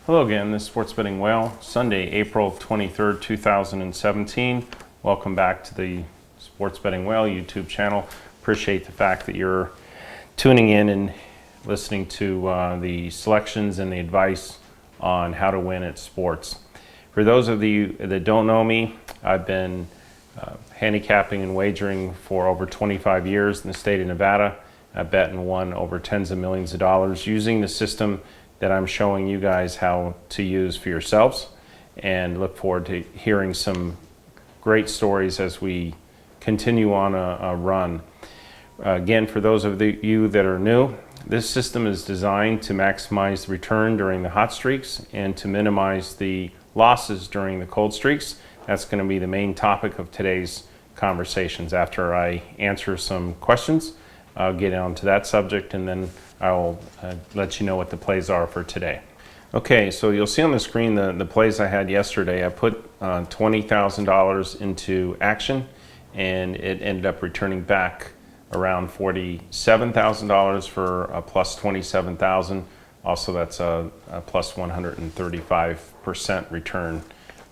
Hello again, this is Sports Betting Whale, Sunday, April 23rd, 2017. Welcome back to the Sports Betting Whale YouTube channel. Appreciate the fact that you're tuning in and listening to the selections and the advice on how to win at sports. For those of you that don't know me, I've been handicapping and wagering for over 25 years in the state of Nevada. I bet and won over tens of millions of dollars using the system that I'm showing you guys how to use for yourselves, and look forward to hearing some great stories as we continue on a run. Again, for those of you that are new, this system is designed to maximize the return during the hot streaks and to minimize the losses during the cold streaks. That's going to be the main topic of today's conversations. After I answer some questions, I'll get onto that subject, and then I'll let you know what the plays are for today. Okay, so you'll see on the screen the plays I had yesterday. I put $20,000 into action, and it ended up returning back around $47,000 for a plus 27,000. Also, that's a plus 135% return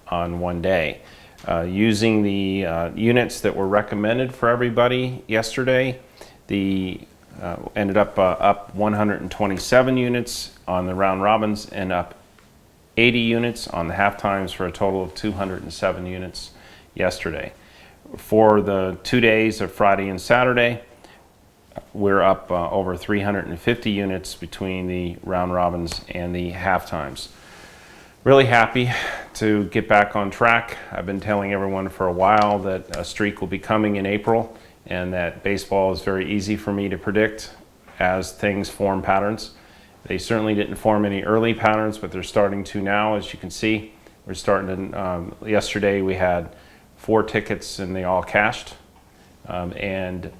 on one day. Using the units that were recommended for everybody yesterday, the ended up 127 units on the round robins and up 80 units on the half times for a total of 207 units yesterday. For the 2 days of Friday and Saturday, we're up over 350 units between the round robins and the half times. Really happy to get back on track. I've been telling everyone for a while that a streak will be coming in April, and that baseball is very easy for me to predict as things form patterns. They certainly didn't form any early patterns, but they're starting to now, as you can see. We're starting to, yesterday we had 4 tickets and they all cashed, and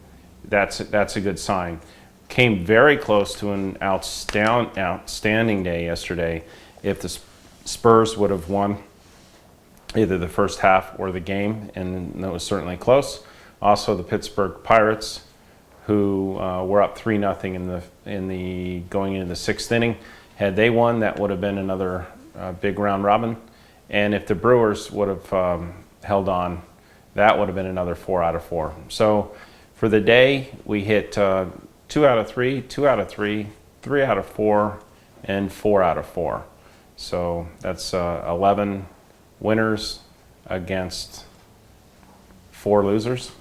that's a good sign. Came very close to an outstanding day yesterday. If the Spurs would have won either the first half or the game, and that was certainly close. Also, the Pittsburgh Pirates, who were up 3-0 in the going into the 6th inning. Had they won, that would have been another big round robin. And if the Brewers would have held on, that would have been another 4 out of 4. So for the day, we hit 2 out of 3, 2 out of 3, 3 out of 4, and 4 out of 4. So that's 11 winners against 4 losers.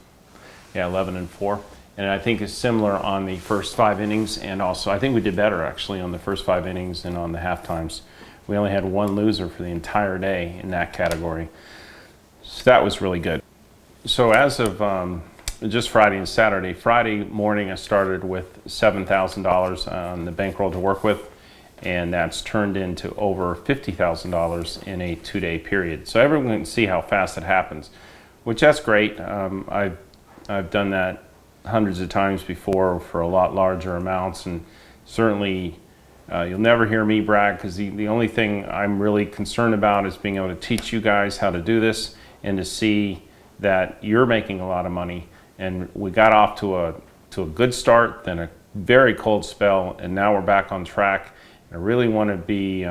Yeah, 11 and 4. And I think it's similar on the first 5 innings, and also I think we did better actually on the first 5 innings and on the half times. We only had 1 loser for the entire day in that category. So that was really good. So as of just Friday and Saturday, Friday morning I started with $7,000 on the bankroll to work with, and that's turned into over $50,000 in a 2-day period. So everyone can see how fast it happens, which that's great. I've done that hundreds of times before for a lot larger amounts, and certainly you'll never hear me brag, because the only thing I'm really concerned about is being able to teach you guys how to do this and to see that you're making a lot of money. And we got off to a good start, then a very cold spell, and now we're back on track. And I really want to be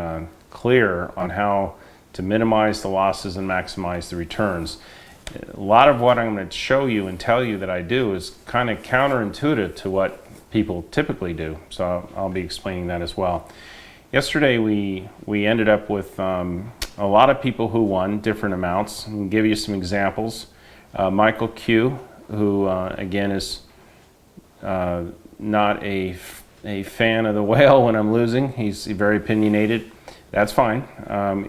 clear on how to minimize the losses and maximize the returns. A lot of what I'm going to show you and tell you that I do is kind of counterintuitive to what people typically do. So I'll be explaining that as well. Yesterday we ended up with a lot of people who won different amounts. I'll give you some examples. Michael Q, who again is not a fan of the whale when I'm losing. He's very opinionated. That's fine.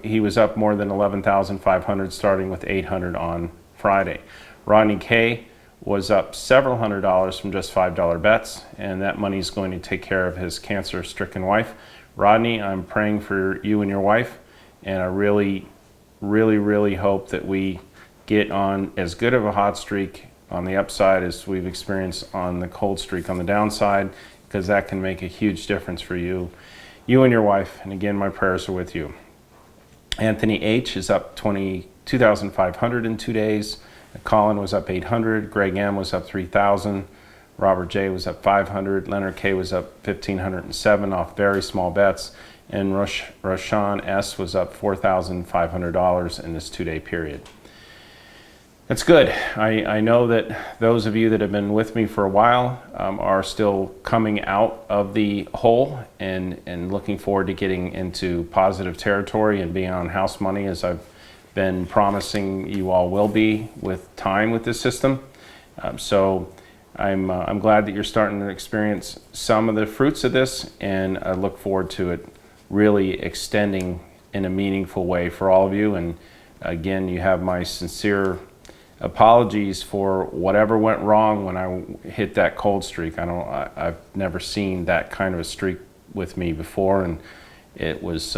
He was up more than 11,500, starting with 800 on Friday. Rodney K was up several $100s from just $5 bets, and that money is going to take care of his cancer-stricken wife. Rodney, I'm praying for you and your wife, and I really, really, really hope that we get on as good of a hot streak on the upside as we've experienced on the cold streak on the downside, because that can make a huge difference for you and your wife. And again, my prayers are with you. Anthony H is up 22,500 in 2 days. Colin was up 800. Greg M was up 3,000. Robert J was up 500. Leonard K was up 1,507 off very small bets. and Rashawn S was up $4,500 in this 2-day period. That's good. I know that those of you that have been with me for a while are still coming out of the hole and looking forward to getting into positive territory and being on house money, as I've been promising you all will be with time with this system. So I'm glad that you're starting to experience some of the fruits of this, and I look forward to it really extending in a meaningful way for all of you. And again, you have my sincere apologies for whatever went wrong when I hit that cold streak. I've never seen that kind of a streak with me before, and it was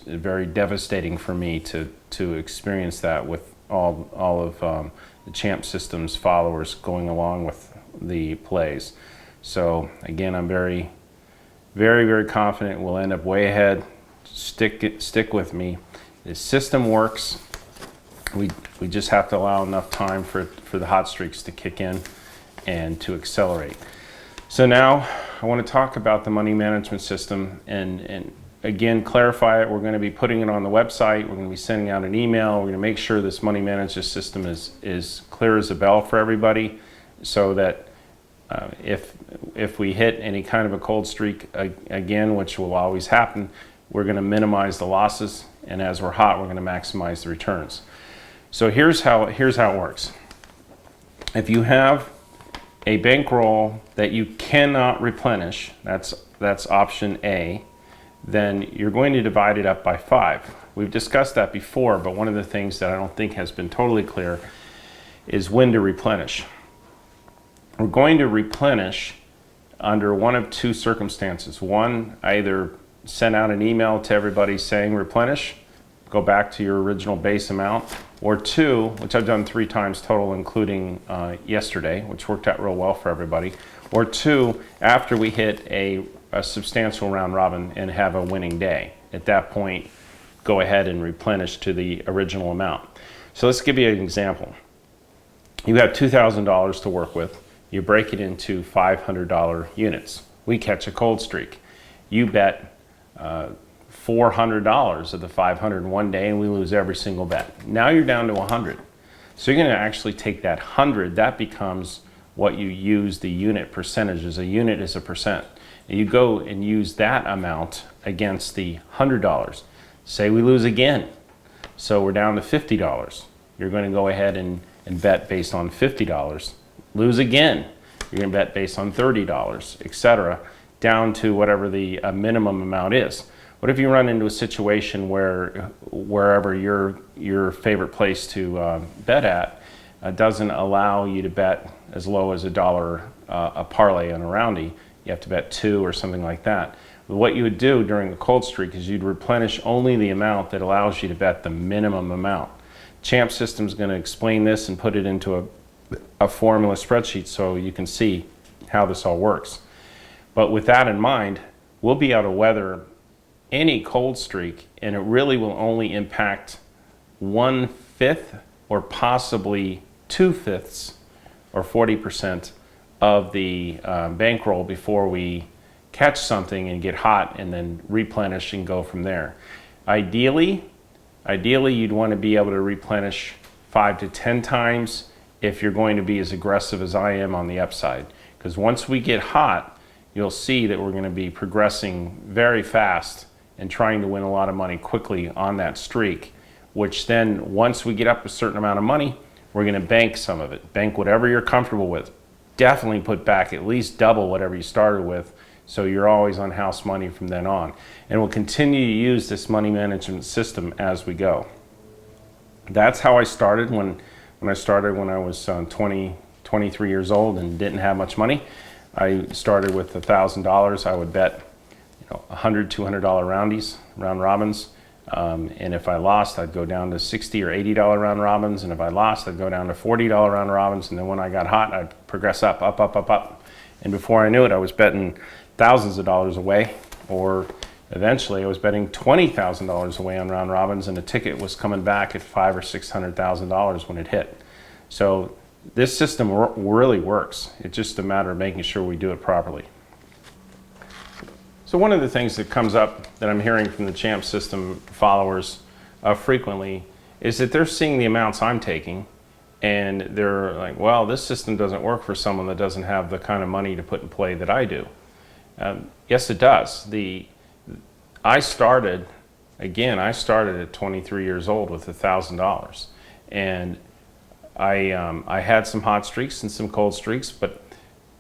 very devastating for me to experience that with all of the Champ Systems followers going along with the plays. So again, I'm very, very, very confident we'll end up way ahead. Stick with me. The system works. We just have to allow enough time for the hot streaks to kick in and to accelerate. So now I want to talk about the money management system and again clarify it. We're going to be putting it on the website. We're going to be sending out an email. We're going to make sure this money management system is clear as a bell for everybody, so that if we hit any kind of a cold streak again, which will always happen, we're going to minimize the losses, and as we're hot, we're going to maximize the returns. So here's how it works. If you have a bankroll that you cannot replenish, that's option A, then you're going to divide it up by 5. We've discussed that before, but one of the things that I don't think has been totally clear is when to replenish. We're going to replenish under one of two circumstances. One, either send out an email to everybody saying replenish, go back to your original base amount, or two, which I've done 3 times total, including yesterday, which worked out real well for everybody, or two, after we hit a substantial round robin and have a winning day. At that point, go ahead and replenish to the original amount. So let's give you an example. You have $2,000 to work with. You break it into $500 units. We catch a cold streak. You bet $400 of the 500 in one day, and we lose every single bet. Now you're down to 100. So you're going to actually take that 100. That becomes what you use the unit percentage as. A unit is a percent. And you go and use that amount against the $100. Say we lose again. So we're down to $50. You're going to go ahead and bet based on $50. Lose again. You're going to bet based on $30, etc., down to whatever the minimum amount is. What if you run into a situation where wherever your favorite place to bet at doesn't allow you to bet as low as $1 a parlay on a roundie? You have to bet 2 or something like that. But what you would do during the cold streak is you'd replenish only the amount that allows you to bet the minimum amount. Champ System's going to explain this and put it into a formula spreadsheet so you can see how this all works. But with that in mind, we'll be able to weather any cold streak, and it really will only impact 1/5 or possibly 2/5 or 40% of the bankroll before we catch something and get hot and then replenish and go from there. Ideally you'd want to be able to replenish 5 to 10 times if you're going to be as aggressive as I am on the upside. Because once we get hot, you'll see that we're going to be progressing very fast and trying to win a lot of money quickly on that streak, which then once we get up a certain amount of money, we're going to bank some of it. Bank whatever you're comfortable with. Definitely put back at least double whatever you started with, so you're always on house money from then on. And we'll continue to use this money management system as we go. That's how I started when I was 23 years old and didn't have much money. I started with $1,000. I would bet $100, $200 round robins. And if I lost, I'd go down to $60 or $80 round robins. And if I lost, I'd go down to $40 round robins. And then when I got hot, I'd progress up. And before I knew it, I was betting thousands of dollars away, or eventually I was betting $20,000 away on round robins, and the ticket was coming back at $500,000 or $600,000 when it hit. So this system really works. It's just a matter of making sure we do it properly. So one of the things that comes up that I'm hearing from the champ system followers frequently is that they're seeing the amounts I'm taking, and they're like, well, this system doesn't work for someone that doesn't have the kind of money to put in play that I do. Yes, it does. I started at 23 years old with $1,000, and I had some hot streaks and some cold streaks, but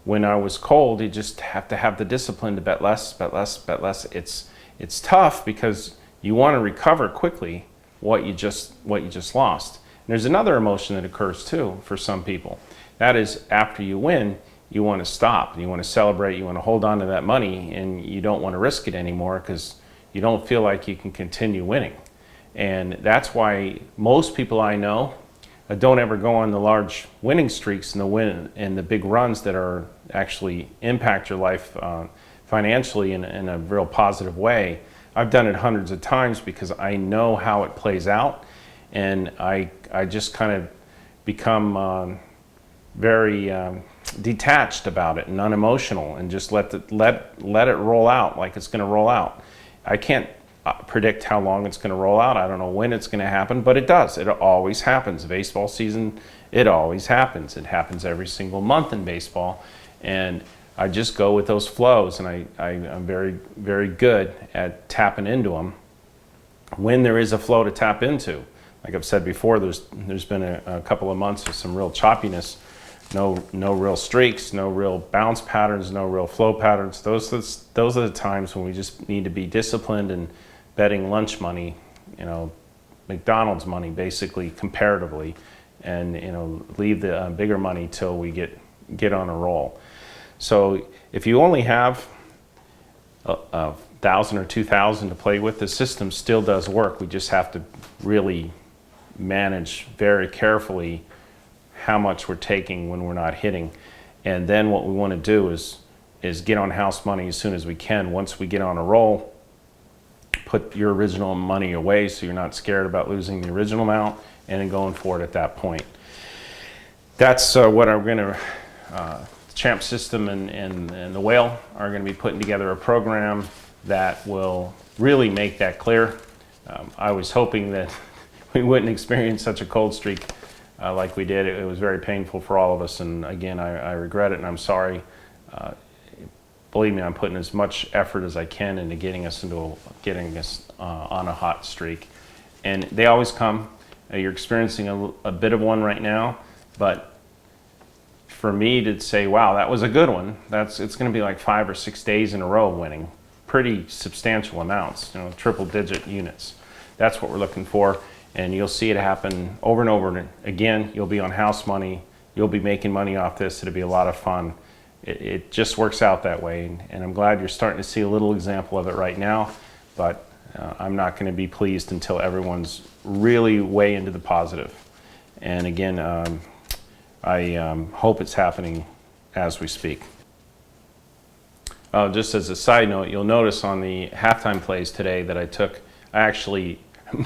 when I was cold, you just have to have the discipline to bet less, bet less, bet less. It's tough because you want to recover quickly what you just lost. And there's another emotion that occurs too for some people. That is, after you win, you want to stop. You want to celebrate. You want to hold on to that money, and you don't want to risk it anymore because you don't feel like you can continue winning. And that's why most people I know don't ever go on the large winning streaks and the big runs that are actually impact your life financially in a real positive way. I've done it hundreds of times because I know how it plays out, and I just kind of become very detached about it and unemotional, and just let it roll out like it's going to roll out. I can't predict how long it's going to roll out. I don't know when it's going to happen, but it does. It always happens. Baseball season, it always happens. It happens every single month in baseball, and I just go with those flows, and I'm very, very good at tapping into them when there is a flow to tap into. Like I've said before, there's been a couple of months of some real choppiness, no real streaks, no real bounce patterns, no real flow patterns. Those are the times when we just need to be disciplined and betting lunch money, McDonald's money basically comparatively, and leave the bigger money till we get on a roll. So if you only have a 1,000 or 2,000 to play with, the system still does work. We just have to really manage very carefully how much we're taking when we're not hitting. And then what we want to do is get on house money as soon as we can. Once we get on a roll, put your original money away so you're not scared about losing the original amount, and then going for it at that point. That's what I'm going to, Champ System and the Whale are going to be putting together a program that will really make that clear. I was hoping that we wouldn't experience such a cold streak like we did. It was very painful for all of us, and again, I regret it, and I'm sorry. Believe me, I'm putting as much effort as I can into getting us on a hot streak, and they always come. You're experiencing a bit of one right now, but for me to say, "Wow, that was a good one," it's going to be like 5 or 6 days in a row of winning, pretty substantial amounts, triple-digit units. That's what we're looking for, and you'll see it happen over and over again. You'll be on house money. You'll be making money off this. It'll be a lot of fun. It just works out that way, and I'm glad you're starting to see a little example of it right now, but I'm not going to be pleased until everyone's really way into the positive. And again, I hope it's happening as we speak. Just as a side note, you'll notice on the halftime plays today that I actually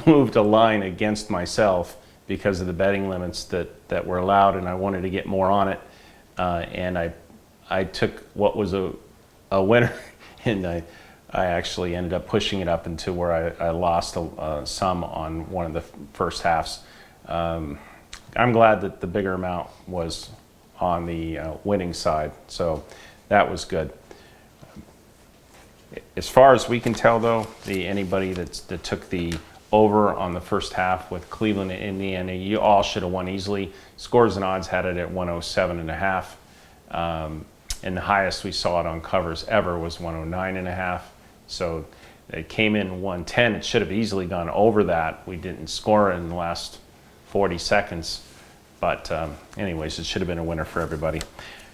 moved a line against myself because of the betting limits that were allowed, and I wanted to get more on it, and I took what was a winner, and I actually ended up pushing it up into where I lost some on one of the first halves. I'm glad that the bigger amount was on the winning side, so that was good. As far as we can tell, though, anybody that took the over on the first half with Cleveland and Indiana, you all should have won easily. Scores and odds had it at 107.5. And the highest we saw it on covers ever was 109.5. So it came in 110. It should have easily gone over that. We didn't score in the last 40 seconds. But anyways, it should have been a winner for everybody.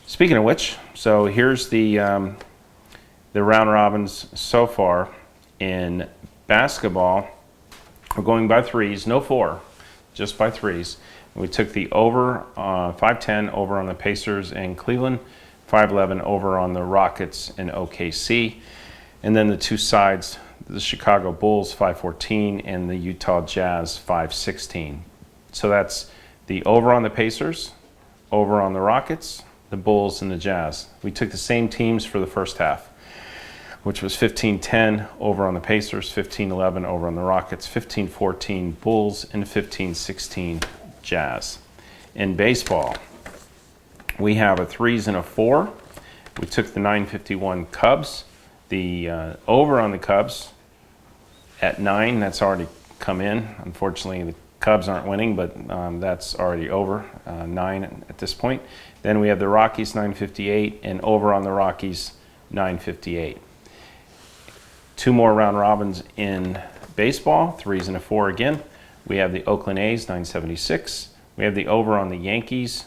Speaking of which, so here's the round robins so far. In basketball, we're going by threes, no four, just by threes. We took the over 510 over on the Pacers in Cleveland, 511 over on the Rockets in OKC, and then the two sides, the Chicago Bulls 514 and the Utah Jazz 516. So that's the over on the Pacers, over on the Rockets, the Bulls, and the Jazz. We took the same teams for the first half. which was 15-10 over on the Pacers, 15-11 over on the Rockets, 15-14 Bulls, and 15-16 Jazz. In baseball, we have a 3s and a 4. We took the 951 Cubs. The over on the Cubs at 9, that's already come in. Unfortunately, the Cubs aren't winning, but that's already over, 9 at this point. Then we have the Rockies, 958, and over on the Rockies, 958. 2 more round robins in baseball, 3s and a 4 again. We have the Oakland A's, 976. We have the over on the Yankees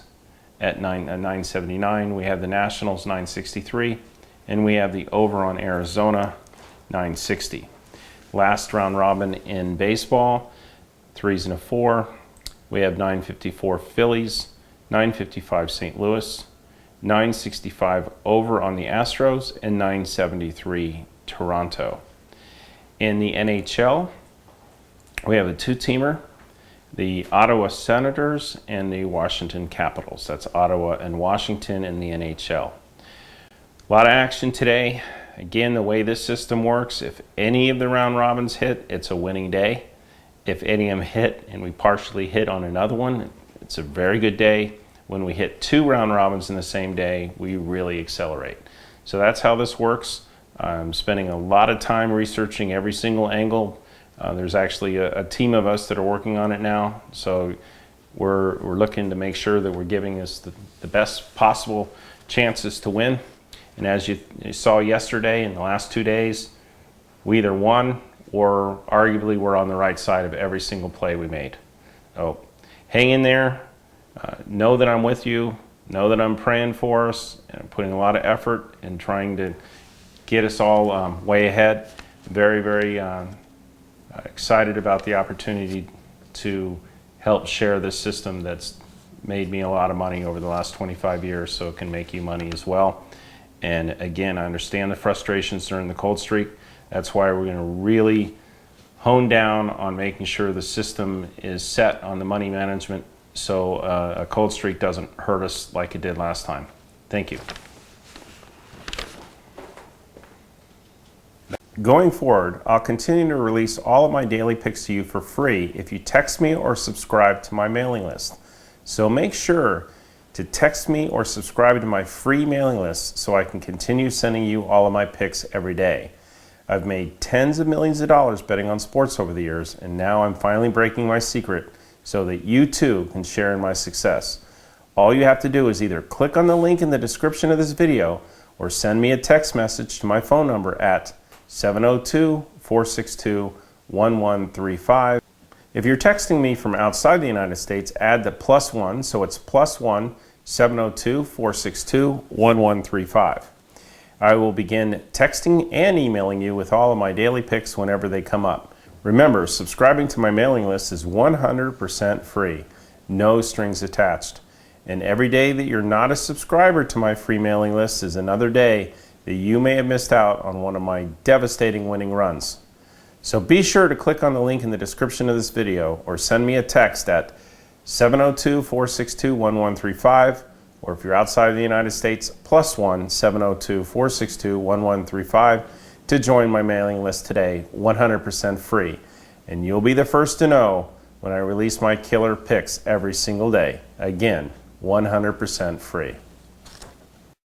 at 979. We have the Nationals, 963. And we have the over on Arizona, 960. Last round robin in baseball, 3s and a 4. We have 954 Phillies, 955 St. Louis, 965 over on the Astros, and 973 Toronto. In the NHL, we have a 2-teamer, the Ottawa Senators and the Washington Capitals. That's Ottawa and Washington in the NHL. A lot of action today. Again, the way this system works, if any of the round robins hit, it's a winning day. If any of them hit and we partially hit on another one, it's a very good day. When we hit 2 round robins in the same day, we really accelerate. So that's how this works. I'm spending a lot of time researching every single angle. There's actually a team of us that are working on it now. So we're looking to make sure that we're giving us the best possible chances to win. And as you saw yesterday, in the last 2 days, we either won or arguably we're on the right side of every single play we made. So hang in there. Know that I'm with you. Know that I'm praying for us and putting a lot of effort in trying to get us all way ahead. Very, very excited about the opportunity to help share this system that's made me a lot of money over the last 25 years, so it can make you money as well. And again, I understand the frustrations during the cold streak. That's why we're going to really hone down on making sure the system is set on the money management so a cold streak doesn't hurt us like it did last time. Thank you. Going forward, I'll continue to release all of my daily picks to you for free if you text me or subscribe to my mailing list. So make sure to text me or subscribe to my free mailing list so I can continue sending you all of my picks every day. I've made tens of millions of dollars betting on sports over the years, and now I'm finally breaking my secret so that you too can share in my success. All you have to do is either click on the link in the description of this video or send me a text message to my phone number at 702-462-1135. If you're texting me from outside the United States, add the +1, so it's +1 702-462-1135. I will begin texting and emailing you with all of my daily picks whenever they come up. Remember, subscribing to my mailing list is 100% free, no strings attached. And every day that you're not a subscriber to my free mailing list is another day that you may have missed out on one of my devastating winning runs. So be sure to click on the link in the description of this video or send me a text at 702-462-1135, or if you're outside of the United States, +1 702-462-1135 to join my mailing list today, 100% free. And you'll be the first to know when I release my killer picks every single day. Again, 100% free.